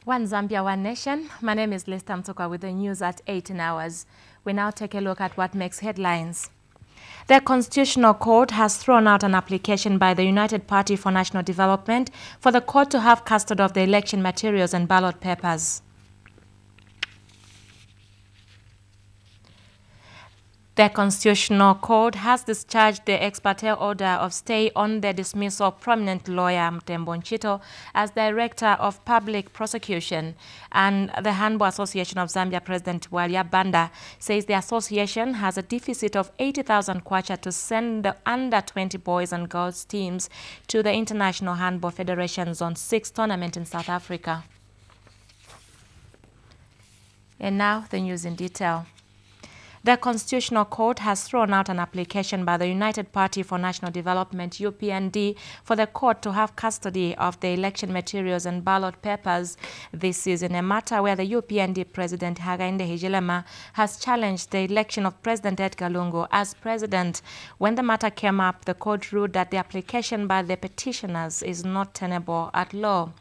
One Zambia, one nation. My name is Lester Mtoka with the news at 18 hours. We now take a look at what makes headlines. The Constitutional Court has thrown out an application by the United Party for National Development for the court to have custody of the election materials and ballot papers. The Constitutional Court has discharged the ex parte order of stay on the dismissal of prominent lawyer Mtembo Nchito as Director of Public Prosecution, and the Handball Association of Zambia President Walia Banda says the association has a deficit of 80,000 kwacha to send the under-20 boys and girls teams to the International Handball Federation Zone 6 tournament in South Africa. And now the news in detail. The Constitutional Court has thrown out an application by the United Party for National Development, UPND, for the court to have custody of the election materials and ballot papers. This is in a matter where the UPND President Hakainde Hichilema has challenged the election of President Edgar Lungu as president. When the matter came up, the court ruled that the application by the petitioners is not tenable at law.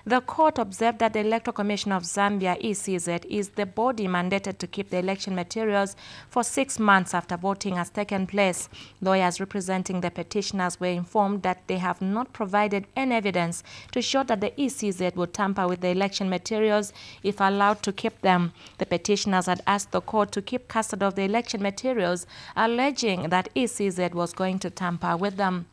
The court observed that the Electoral Commission of Zambia, ECZ, is the body mandated to keep the election materials for 6 months after voting has taken place. Lawyers representing the petitioners were informed that they have not provided any evidence to show that the ECZ would tamper with the election materials if allowed to keep them. The petitioners had asked the court to keep custody of the election materials, alleging that ECZ was going to tamper with them.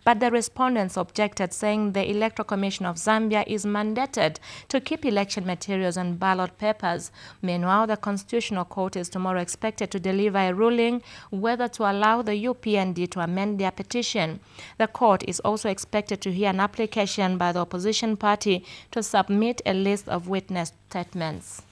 But the respondents objected, saying the Electoral Commission of Zambia is mandated to keep election materials and ballot papers. Meanwhile, the Constitutional Court is tomorrow expected to deliver a ruling whether to allow the UPND to amend their petition. The court is also expected to hear an application by the opposition party to submit a list of witness statements.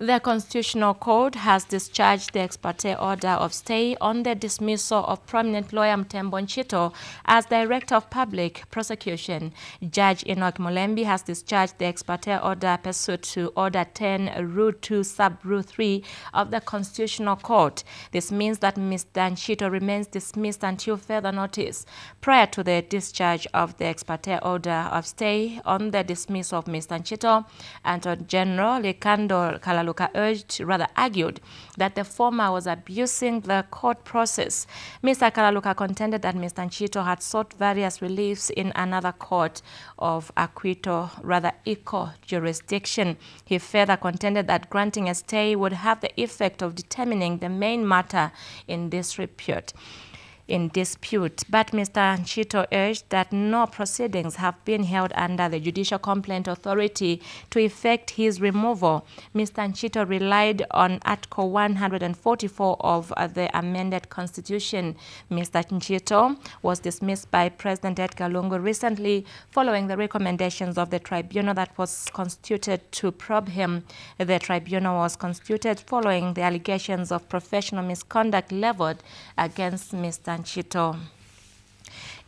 The Constitutional Court has discharged the ex parte order of stay on the dismissal of prominent lawyer Mtembo Nchito as Director of Public Prosecution. Judge Enoch Mulembi has discharged the ex parte order pursuant to Order 10, Rule 2, Sub Rule 3 of the Constitutional Court. This means that Mr. Nchito remains dismissed until further notice. Prior to the discharge of the ex parte order of stay on the dismissal of Mr. Nchito, Attorney General Likando Kalaluka argued that the former was abusing the court process. Mr. Kalaluka contended that Mr. Nchito had sought various reliefs in another court of equal jurisdiction. He further contended that granting a stay would have the effect of determining the main matter in dispute. But Mr. Nchito urged that no proceedings have been held under the Judicial Complaint Authority to effect his removal. Mr. Nchito relied on Article 144 of the amended Constitution. Mr. Nchito was dismissed by President Edgar Lungu recently following the recommendations of the tribunal that was constituted to probe him. The tribunal was constituted following the allegations of professional misconduct leveled against Mr. Nchito.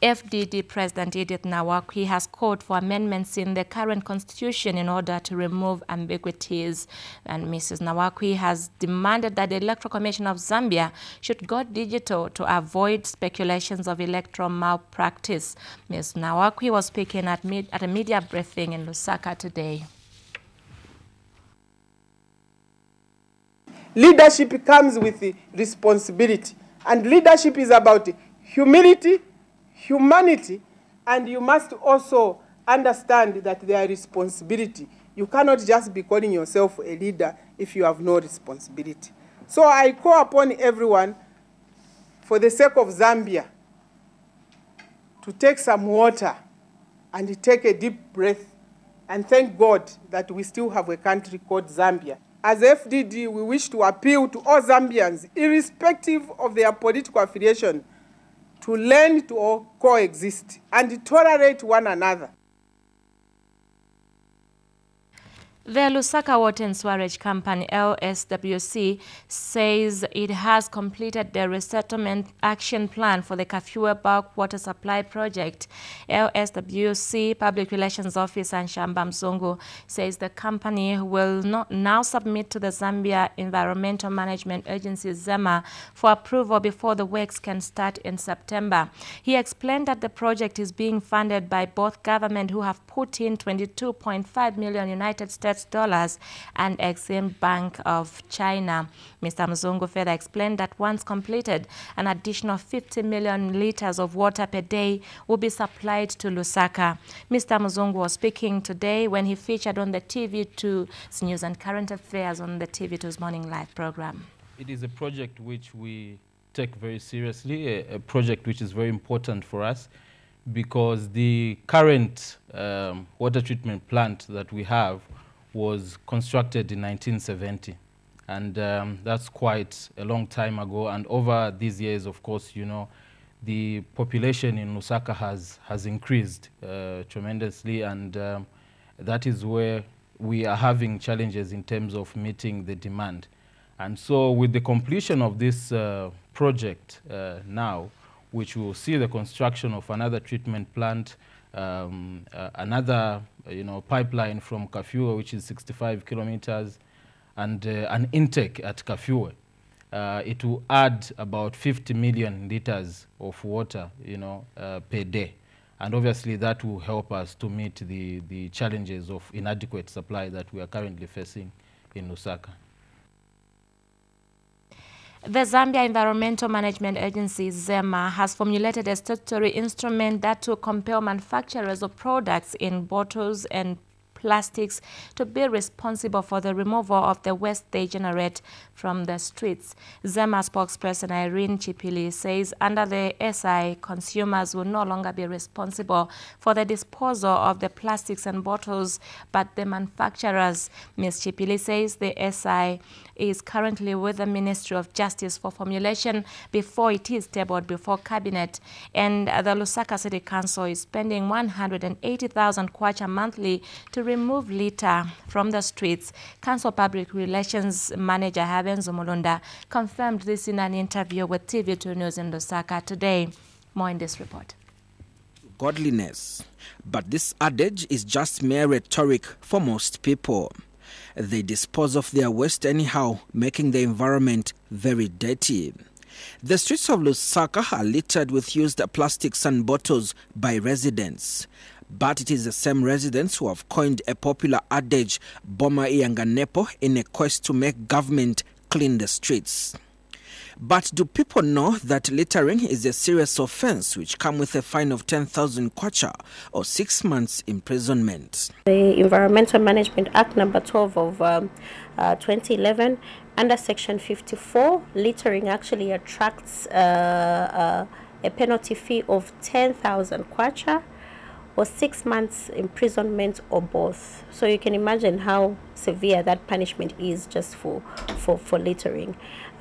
FDD President Edith Nawakwi has called for amendments in the current constitution in order to remove ambiguities. And Mrs. Nawakwi has demanded that the Electoral Commission of Zambia should go digital to avoid speculations of electoral malpractice. Ms. Nawakwi was speaking at a media briefing in Lusaka today. Leadership comes with the responsibility, and leadership is about humility, humanity, and you must also understand that there is responsibility. You cannot just be calling yourself a leader if you have no responsibility. So I call upon everyone, for the sake of Zambia, to take some water and take a deep breath and thank God that we still have a country called Zambia. As FDD, we wish to appeal to all Zambians, irrespective of their political affiliation, to learn to coexist and tolerate one another. The Lusaka Water and Sewerage Company, LWSC, says it has completed the resettlement action plan for the Kafue bulk water supply project. LWSC Public Relations Officer NSHAMBA MUZUNGU says the company will now submit to the Zambia Environmental Management Agency, ZEMA, for approval before the works can start in September. He explained that the project is being funded by both government, who have put in 22.5 million United States dollars, and Exim Bank of China. Mr. MUZUNGU further explained that once completed, an additional 50 million liters of water per day will be supplied to Lusaka. Mr. MUZUNGU was speaking today when he featured on the TV2's News and Current Affairs on the TV2's Morning Live program. It is a project which we take very seriously, a project which is very important for us, because the current water treatment plant that we have was constructed in 1970, and that's quite a long time ago. And over these years, of course, you know, the population in Lusaka has increased tremendously, and that is where we are having challenges in terms of meeting the demand. And so with the completion of this project now, which will see the construction of another treatment plant, another pipeline from Kafue, which is 65 kilometers, and an intake at Kafue. It will add about 50 million liters of water, per day. And obviously that will help us to meet the challenges of inadequate supply that we are currently facing in Lusaka. The Zambia Environmental Management Agency, ZEMA, has formulated a statutory instrument that will compel manufacturers of products in bottles and plastics to be responsible for the removal of the waste they generate from the streets. ZEMA spokesperson Irene Chipili says under the SI, consumers will no longer be responsible for the disposal of the plastics and bottles, but the manufacturers. Ms. Chipili says the SI is currently with the Ministry of Justice for formulation before it is tabled before Cabinet, and the Lusaka City Council is spending 180,000 kwacha monthly to remove litter from the streets. Council Public Relations Manager Habenzo Mulunda confirmed this in an interview with TV2 News in Lusaka today. More in this report. Godliness. But this adage is just mere rhetoric for most people. They dispose of their waste anyhow, making the environment very dirty. The streets of Lusaka are littered with used plastics and bottles by residents. But it is the same residents who have coined a popular adage, Boma Iyanganepo, in a quest to make government clean the streets. But do people know that littering is a serious offense which comes with a fine of 10,000 kwacha or 6 months imprisonment? The Environmental Management Act number 12 of 2011, under section 54, littering actually attracts a penalty fee of 10,000 kwacha or 6 months imprisonment or both. So you can imagine how severe that punishment is just for littering.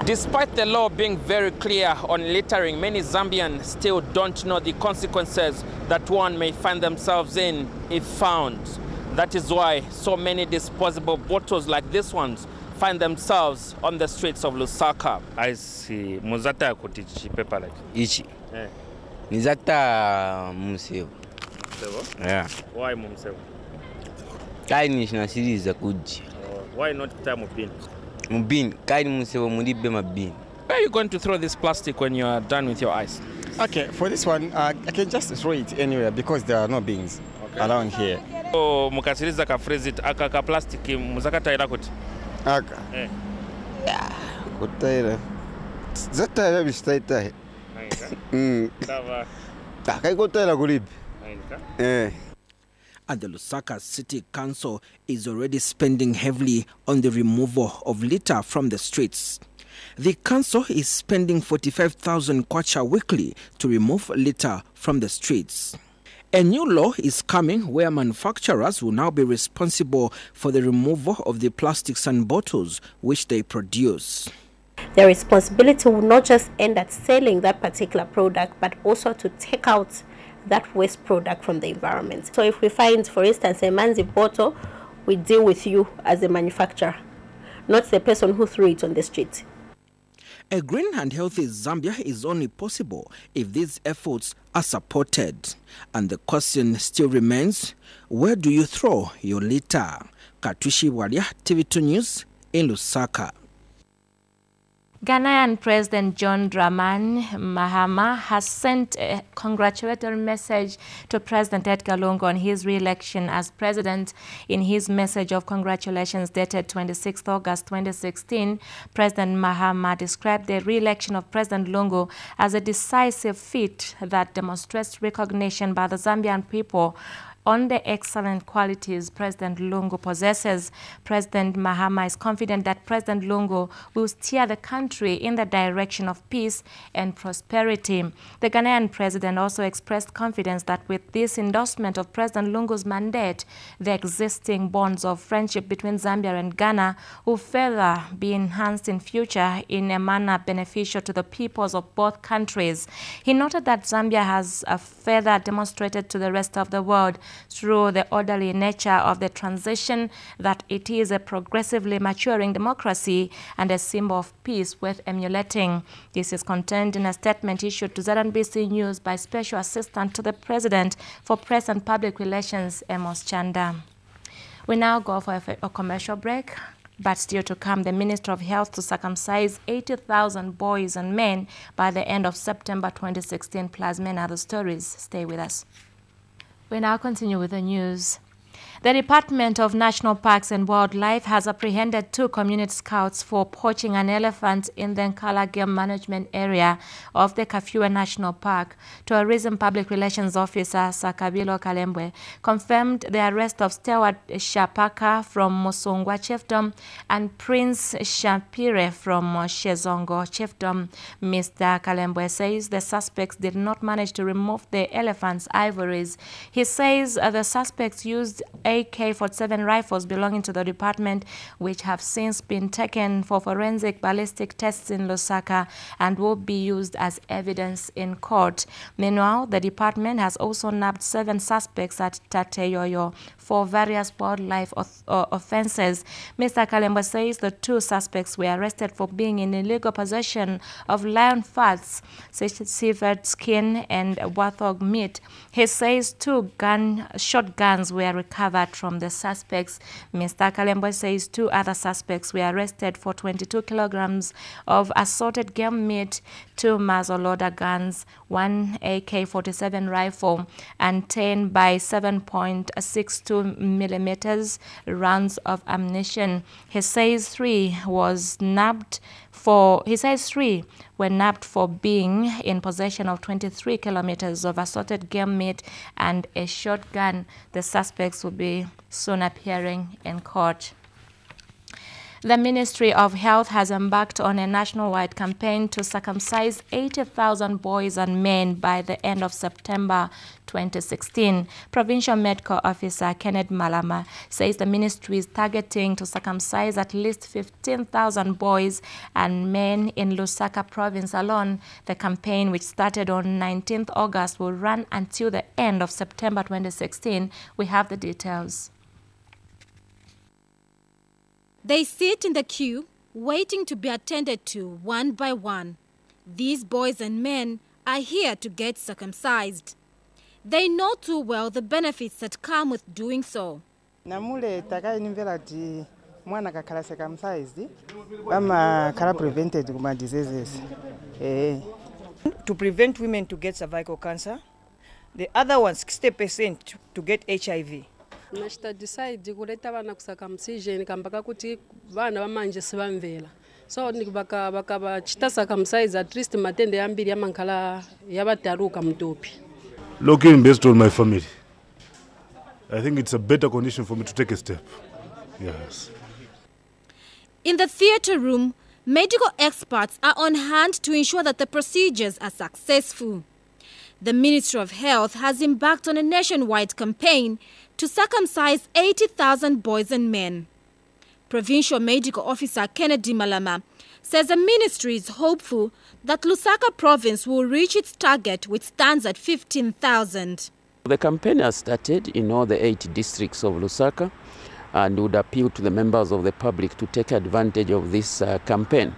Despite the law being very clear on littering, many Zambians still don't know the consequences that one may find themselves in if found. That is why so many disposable bottles like this ones find themselves on the streets of Lusaka. I see. Muzata kutichi paper like ichi. Nizata museo. Yeah. Why mumseo? Kaini shina series za kuji. Why not time mubin? Mubin, kaini museo mudibe mabin. Where are you going to throw this plastic when you are done with your ice? Okay, for this one, I can just throw it anywhere because there are no bins around here. So, mukasiriza ka freeze it aka plastic muzakata ira kuti. Aka. Yeah. Kutaira. Zata ya bistaita. Dava. Kai kutaira kulib. And the Lusaka City Council is already spending heavily on the removal of litter from the streets. The council is spending 45,000 kwacha weekly to remove litter from the streets. A new law is coming where manufacturers will now be responsible for the removal of the plastics and bottles which they produce. Their responsibility will not just end at selling that particular product, but also to take out that waste product from the environment. So if we find, for instance, a Manzi bottle we deal with you as a manufacturer, not the person who threw it on the street. A green and healthy Zambia is only possible if these efforts are supported. And the question still remains, where do you throw your litter? Katushi Walia, TV2 News in Lusaka. Ghanaian President John Dramani Mahama has sent a congratulatory message to President Edgar Lungu on his re-election as president. In his message of congratulations dated 26 August 2016, President Mahama described the re-election of President Lungu as a decisive feat that demonstrates recognition by the Zambian people on the excellent qualities President Lungu possesses. President Mahama is confident that President Lungu will steer the country in the direction of peace and prosperity. The Ghanaian president also expressed confidence that with this endorsement of President Lungu's mandate, the existing bonds of friendship between Zambia and Ghana will further be enhanced in future in a manner beneficial to the peoples of both countries. He noted that Zambia has further demonstrated to the rest of the world through the orderly nature of the transition that it is a progressively maturing democracy and a symbol of peace worth emulating. This is contained in a statement issued to ZNBC News by Special Assistant to the President for Press and Public Relations, Amos Chanda. We now go for a commercial break. But still to come, the Minister of Health to circumcise 80,000 boys and men by the end of September 2016, plus many other stories. Stay with us. We now continue with the news. The Department of National Parks and Wildlife has apprehended 2 community scouts for poaching an elephant in the Nkala Game Management Area of the Kafue National Park. Tourism Public Relations Officer Sakabilo Kalembwe confirmed the arrest of Stewart Shapaka from MUZUNGU Chiefdom and Prince Shapire from Shezongo Chiefdom. Mr. Kalembwe says the suspects did not manage to remove the elephant's ivories. He says the suspects used AK-47 rifles belonging to the department, which have since been taken for forensic ballistic tests in Lusaka and will be used as evidence in court. Meanwhile, the department has also nabbed 7 suspects at Tateyoyo for various wildlife offenses. Mr. Kalemba says the 2 suspects were arrested for being in illegal possession of lion fats, severed skin, and warthog meat. He says 2 shotguns were recovered from the suspects. Mr. Kalemba says 2 other suspects were arrested for 22 kilograms of assorted game meat, 2 muzzleloader guns, 1 AK-47 rifle, and 10 by 7.62 millimeters rounds of ammunition. He says 3 were nabbed for being in possession of 23 kilometers of assorted game meat and a shotgun. The suspects will be soon appearing in court. The Ministry of Health has embarked on a nationwide campaign to circumcise 80,000 boys and men by the end of September 2016. Provincial Medical Officer Kenneth Malama says the ministry is targeting to circumcise at least 15,000 boys and men in Lusaka province alone. The campaign, which started on 19th August, will run until the end of September 2016. We have the details. They sit in the queue, waiting to be attended to one by one. These boys and men are here to get circumcised. They know too well the benefits that come with doing so. Namule takai nimvelati mwana kakala circumcised, ama kala prevented kuma diseases. To prevent women to get cervical cancer, the other ones 60% to get HIV. Nashita decide kuleta bana kusakamsije nikambaka kuti bana bamanje sibamvela. So nikubaka chita circumcise at least matende yambiri yamankala yabataruka mtopi. Looking based on my family, I think it's a better condition for me to take a step. Yes. In the theatre room, medical experts are on hand to ensure that the procedures are successful. The Ministry of Health has embarked on a nationwide campaign to circumcise 80,000 boys and men. Provincial Medical Officer Kennedy Malama says the ministry is hopeful that Lusaka province will reach its target, which stands at 15,000. The campaign has started in all the 8 districts of Lusaka, and would appeal to the members of the public to take advantage of this campaign.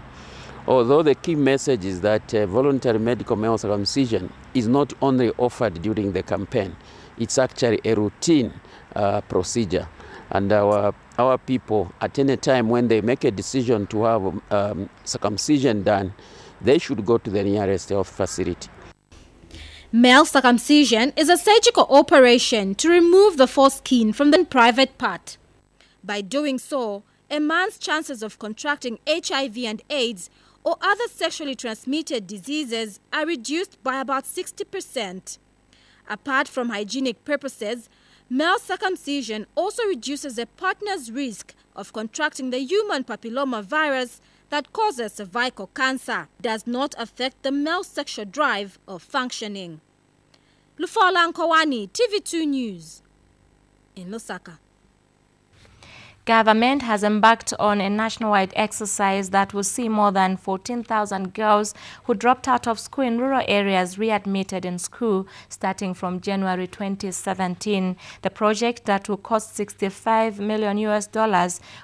Although the key message is that voluntary medical male circumcision is not only offered during the campaign, it's actually a routine procedure. And our people, at any time when they make a decision to have circumcision done, they should go to the nearest health facility. Male circumcision is a surgical operation to remove the foreskin from the private part. By doing so, a man's chances of contracting HIV and AIDS or other sexually transmitted diseases are reduced by about 60%. Apart from hygienic purposes, male circumcision also reduces a partner's risk of contracting the human papilloma virus that causes cervical cancer. It does not affect the male sexual drive or functioning. LUFOLA NKOWANI, TV2 News in Lusaka. Government has embarked on a nationwide exercise that will see more than 14,000 girls who dropped out of school in rural areas readmitted in school starting from January 2017. The project, that will cost $65 million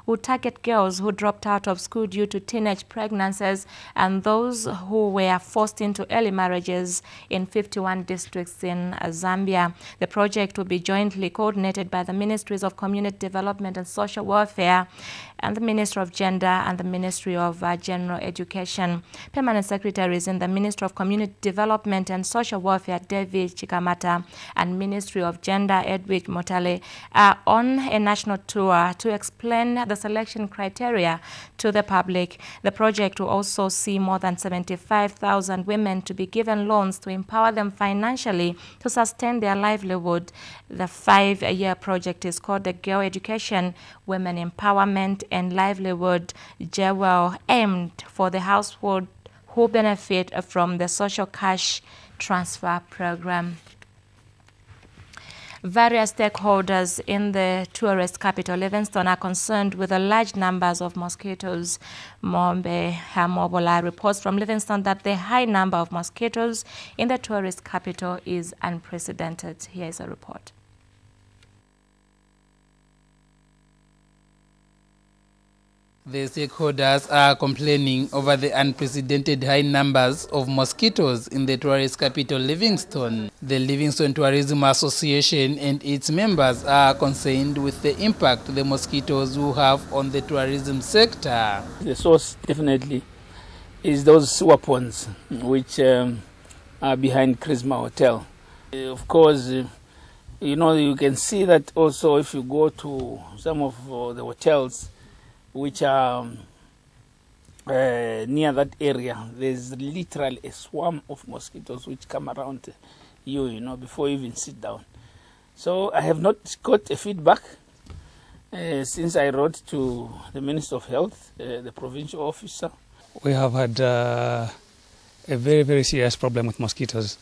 will target girls who dropped out of school due to teenage pregnancies and those who were forced into early marriages in 51 districts in Zambia. The project will be jointly coordinated by the Ministries of Community Development and Social Welfare and the Ministry of Gender and the Ministry of General Education. Permanent Secretaries in the Ministry of Community Development and Social Welfare, David Chikamata, and Ministry of Gender, Edwidge Motale, are on a national tour to explain the selection criteria to the public. The project will also see more than 75,000 women to be given loans to empower them financially to sustain their livelihood. The 5-year project is called the Girl Education, Women Empowerment and Livelihood JEWEL, aimed for the household who benefit from the social cash transfer program. Various stakeholders in the tourist capital, Livingstone, are concerned with the large numbers of mosquitoes. Mombe Hamobola reports from Livingstone that the high number of mosquitoes in the tourist capital is unprecedented. Here is a report. The stakeholders are complaining over the unprecedented high numbers of mosquitoes in the tourist capital, Livingstone. The Livingstone Tourism Association and its members are concerned with the impact the mosquitoes will have on the tourism sector. The source definitely is those sewer ponds which are behind Charisma Hotel. Of course, you know, you can see that also if you go to some of the hotels which are near that area, there's literally a swarm of mosquitoes which come around you, you know, before you even sit down. So I have not got a feedback since I wrote to the Minister of Health, the provincial officer. We have had a very, very serious problem with mosquitoes.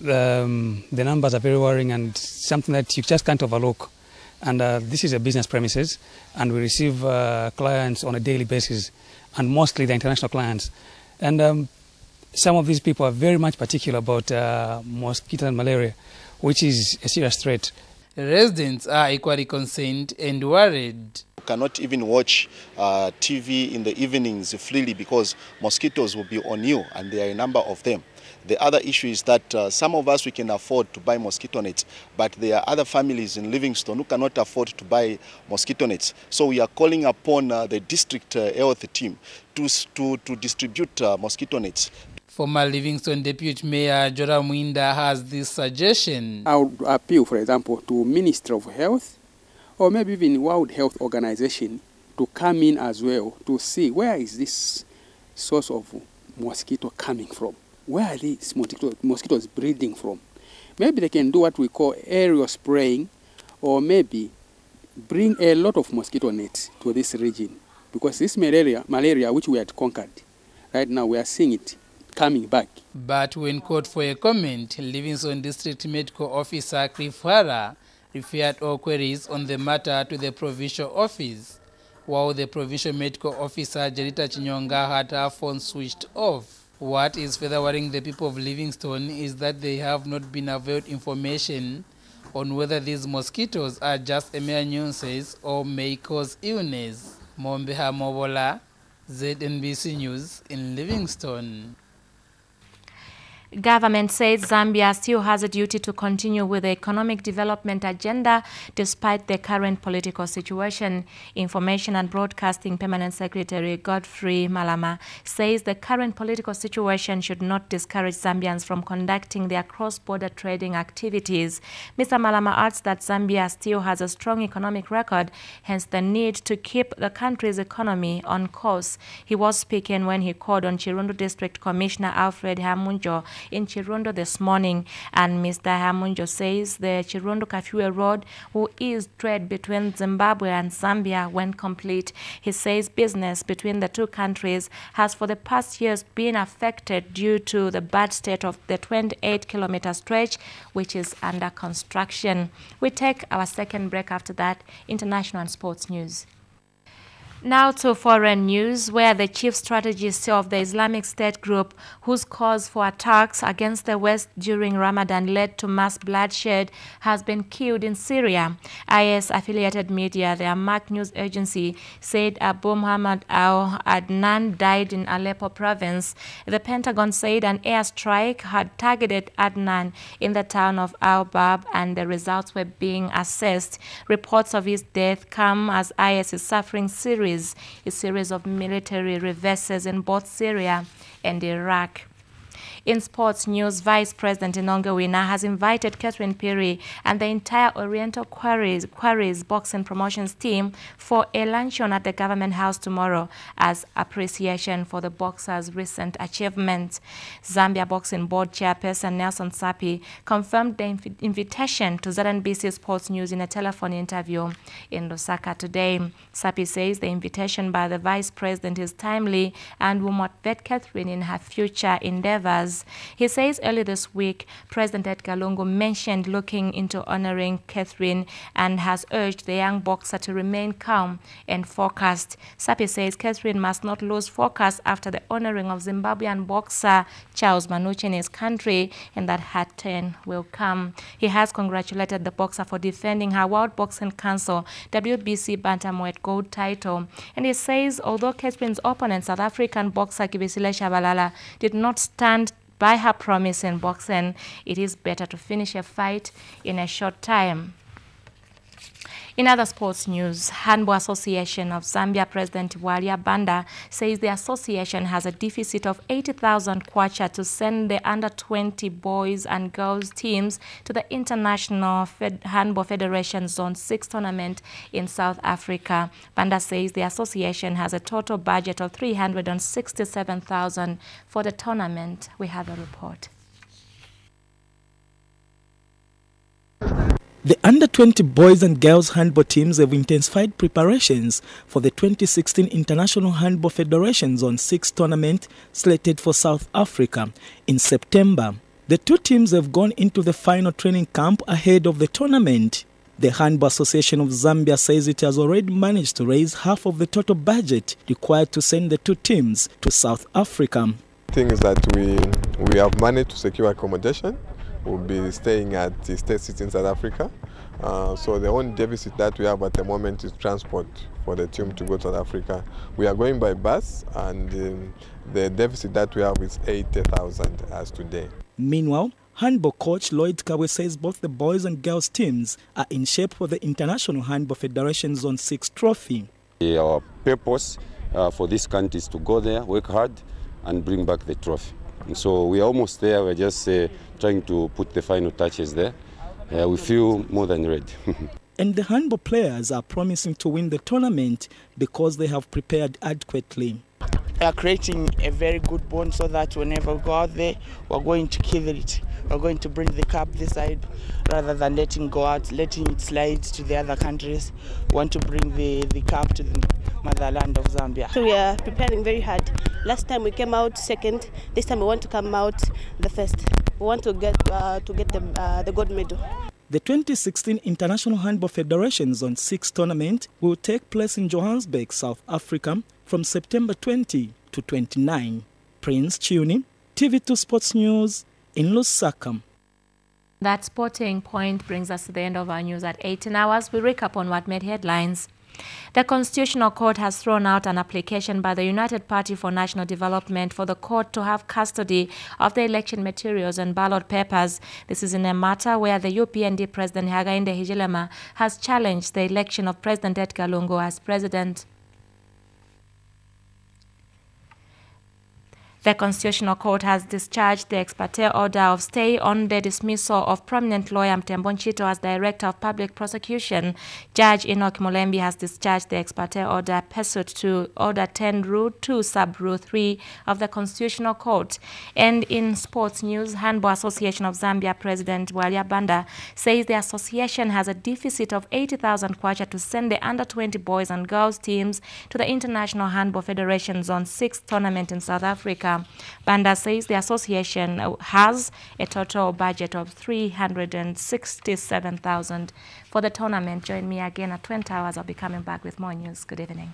The numbers are very worrying and something that you just can't overlook. And this is a business premises, and we receive clients on a daily basis, and mostly the international clients. And some of these people are very much particular about mosquito and malaria, which is a serious threat. Residents are equally concerned and worried. You cannot even watch TV in the evenings freely because mosquitoes will be on you, and there are a number of them. The other issue is that some of us, we can afford to buy mosquito nets, but there are other families in Livingstone who cannot afford to buy mosquito nets. So we are calling upon the district health team to distribute mosquito nets. Former Livingstone Deputy Mayor Jora Mwinda has this suggestion. I would appeal, for example, to Minister of Health or maybe even World Health Organization to come in as well to see where is this source of mosquito coming from. Where are these mosquitoes breeding from? Maybe they can do what we call aerial spraying, or maybe bring a lot of mosquito nets to this region. Because this malaria which we had conquered, right now we are seeing it coming back. But when called for a comment, Livingstone District Medical Officer Cliff Hara referred all queries on the matter to the provincial office, while the provincial medical officer Jerita Chinyonga had her phone switched off. What is further worrying the people of Livingstone is that they have not been availed information on whether these mosquitoes are just a mere nuisance or may cause illness. Mombeha Mobola, ZNBC News in Livingstone. Government says Zambia still has a duty to continue with the economic development agenda despite the current political situation. Information and Broadcasting Permanent Secretary Godfrey Malama says the current political situation should not discourage Zambians from conducting their cross-border trading activities. Mr. Malama adds that Zambia still has a strong economic record, hence the need to keep the country's economy on course. He was speaking when he called on Chirundo District Commissioner Alfred Hamunjo in Chirundo this morning, and Mr. Hamunjo says the Chirundo-Kafue Road will ease trade between Zimbabwe and Zambia when complete. He says business between the two countries has for the past years been affected due to the bad state of the 28-kilometer stretch, which is under construction. We take our second break after that. International and sports news. Now to foreign news, where the chief strategist of the Islamic State group, whose cause for attacks against the West during Ramadan led to mass bloodshed, has been killed in Syria. IS-affiliated media, the Amaq news agency, said Abu Muhammad al-Adnan died in Aleppo province. The Pentagon said an airstrike had targeted Adnan in the town of Al-Bab, and the results were being assessed. Reports of his death come as IS is suffering a series of military reverses in both Syria and Iraq. In sports news, Vice President NKOWANI has invited Catherine Piri and the entire Oriental Quarries boxing promotions team for a luncheon at the Government House tomorrow as appreciation for the boxers' recent achievements. Zambia Boxing Board Chairperson Nelson Sapi confirmed the invitation to ZNBC Sports News in a telephone interview in Lusaka today. Sapi says the invitation by the Vice President is timely and will motivate Catherine in her future endeavors. He says early this week, President Edgar Lungu mentioned looking into honoring Catherine and has urged the young boxer to remain calm and focused. Sapi says Catherine must not lose focus after the honoring of Zimbabwean boxer Charles Manucci in his country, and that her turn will come. He has congratulated the boxer for defending her World Boxing Council WBC bantamweight gold title. And he says although Catherine's opponent, South African boxer Kibisile Shabalala, did not stand by her promise in boxing, it is better to finish a fight in a short time. In other sports news, Handball Association of Zambia President Walia Banda says the association has a deficit of 80,000 kwacha to send the under-20 boys and girls teams to the International Handball Federation Zone 6 tournament in South Africa. Banda says the association has a total budget of 367,000 for the tournament. We have a report. The under-20 boys and girls handball teams have intensified preparations for the 2016 International Handball Federation Zone 6 tournament slated for South Africa in September. The two teams have gone into the final training camp ahead of the tournament. The Handball Association of Zambia says it has already managed to raise half of the total budget required to send the two teams to South Africa. The thing is that we have managed to secure accommodation. We'll be staying at the State City in South Africa. So the only deficit that we have at the moment is transport for the team to go to South Africa. We are going by bus, and the deficit that we have is 80,000 as today. Meanwhile, handball coach Lloyd Kawe says both the boys and girls teams are in shape for the International Handball Federation Zone 6 trophy. Our purpose for this country is to go there, work hard, and bring back the trophy. And so we are almost there. We're just trying to put the final touches there. We feel more than ready. And the handball players are promising to win the tournament because they have prepared adequately. We are creating a very good bond so that whenever we go out there, we're going to kill it. We're going to bring the cup this side rather than letting it slide to the other countries. We want to bring the cup to the motherland of Zambia. So we are preparing very hard. Last time we came out second. This time we want to come out the first. We want to get the gold medal. The 2016 International Handball Federation Zone 6 tournament will take place in Johannesburg, South Africa from September 20 to 29. Prince Chiuni, TV2 Sports News in Lusaka. That sporting point brings us to the end of our news at 18 hours. We recap on what made headlines. The Constitutional Court has thrown out an application by the United Party for National Development for the court to have custody of the election materials and ballot papers. This is in a matter where the UPND President Hakainde Hichilema has challenged the election of President Edgar Lungu as president. The Constitutional Court has discharged the ex parte order of stay on the dismissal of prominent lawyer Mtembo Nchito as Director of Public Prosecution. Judge Enoch Mulembi has discharged the ex parte order pursuant to Order 10 Rule 2 Sub Rule 3 of the Constitutional Court. And in sports news, Handball Association of Zambia President Walia Banda says the association has a deficit of 80,000 kwacha to send the under-20 boys and girls teams to the International Handball Federation Zone 6 tournament in South Africa. Banda says the association has a total budget of 367,000 for the tournament. Join me again at 20 hours. I'll be coming back with more news. Good evening.